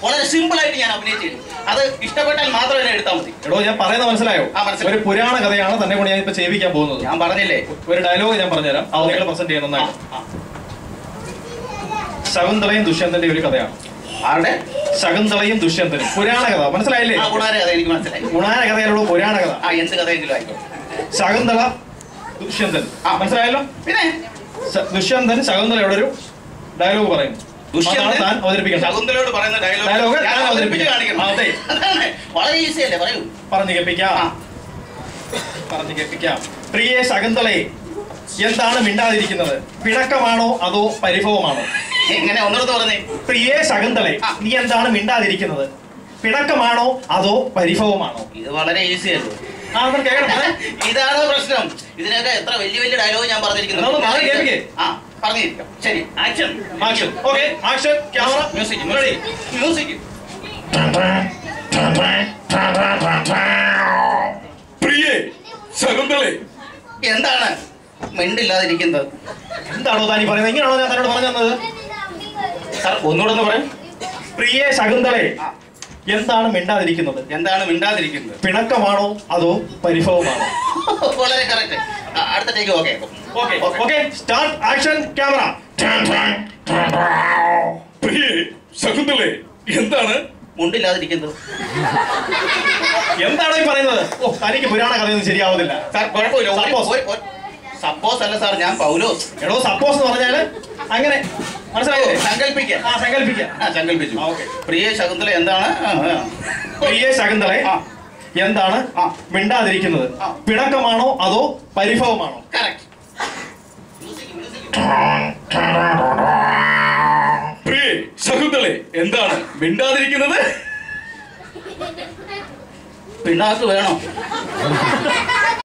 വളരെ സിമ്പിൾ ആയിട്ട് ഞാൻ അഭിനയിച്ചു. അത് ഇഷ്ടപ്പെട്ടാൽ മാത്രം എന്നെ എടുത്താൽ മതി. എടോ ഞാൻ പറയുന്നത് മനസ്സിലായോ? ഒരു പുരാണ കഥയാണ് തന്നെ കൊണ്ട് ഞാൻ ഇപ്പൊ ചെയ്യിക്കാൻ പോകുന്നത്. ഞാൻ പറഞ്ഞില്ലേ, ഒരു ഡയലോഗ് ഞാൻ പറഞ്ഞുതരാം, അത് നിങ്ങൾ പ്രസന്റ് ചെയ്യുന്ന. ശകുന്തളയും ദുഷ്യന്തന്റെ ഒരു കഥയാണ്. ആരുടെ? ശകുന്തളയും ദുഷ്യന്തനും. പുരാണ കഥ മനസ്സിലായില്ലേ? ഗുണാര കഥ എനിക്ക് മനസ്സിലായി. ഗുണാര കഥയിലുള്ള പുരാണ കഥ. എന്ത് കഥയെങ്കിലും ആയിക്കോട്ടെ. ശകുന്തള ദുഷ്യന്തൻ മനസ്സിലായല്ലോ? പിന്നെ ദുഷ്യന്തൻ ശകുന്തളയോട് ഒരു ഡയലോഗ് പറയുന്നു. ശകുന്തളയോട് പറയുന്ന ഡയലോഗ് വളരെ ഈസി അല്ലേ? പറയൂ. പറഞ്ഞു കേൾപ്പിക്കാം. പ്രിയേ ശകുന്തളയെ, എന്താണ് മിണ്ടാതിരിക്കുന്നത്? പിണക്കമാണോ അതോ പരിഭവമാണോ? എങ്ങനെ ഒന്നുകൂടെ പറഞ്ഞേ. പ്രിയേ ശകുന്തളെ, നീ എന്താണ് മിണ്ടാതിരിക്കുന്നത്? പിണക്കമാണോ അതോ പരിഭവമാണോ? ഇത് വളരെ ഈസി അല്ലേ? ഇതാണ് പ്രശ്നം. ഇതിനൊക്കെ എത്ര വലിയ വലിയ ഡയലോഗ് ഞാൻ പറഞ്ഞിരിക്കുന്നു. പറഞ്ഞിരിക്കാം. ശരി, action. Okay, action. Camera, music. പ്രിയേ ശകുന്തളെ, എന്താണ് മിണ്ടില്ലാതിരിക്കുന്നത്? എന്താണോ താനീ പറയുന്നത്? ഇങ്ങനെയാണോ ഞാൻ തന്നോട് പറഞ്ഞു തന്നത്? സാർ ഒന്നുകൂടെ പറയും. പ്രിയേ ശകുന്തളെ, എന്താണ് മിണ്ടാതിരിക്കുന്നത്? എന്താണ് മിണ്ടാതിരിക്കുന്നത്? പിണക്കമാണോ അതോ പരിഭവമാണോ? വളരെ കറക്റ്റ്. അടുത്ത take. Okay, start. Action. Camera. പ്രിയേ ശകുന്തളെ, എന്താണ് മുണ്ടില്ലാതിരിക്കുന്നത്? എന്താണോ ഈ പറയുന്നത്? തനിക്ക് പുരാണ കഥയൊന്നും ശരിയാവുന്നില്ല സാർ. കുഴപ്പമില്ല. സപ്പോസ് അല്ല സാർ, ഞാൻ പൗലോസ്. എടോ സപ്പോസ് എന്ന് പറഞ്ഞാല് അങ്ങനെ മനസ്സിലായില്ലേ? സങ്കല്പിച്ചു. പ്രിയ ശകുന്തള, എന്താണ്? പ്രിയ ശകുന്തളെ, എന്താണ് മിണ്ടാതിരിക്കുന്നത്? പിണക്കമാണോ അതോ പരിഭവമാണോ? പ്രിയ ശകുന്തളെ, എന്താണ് മിണ്ടാതിരിക്കുന്നത്? പിണ്ണാക്ക് വേണോ?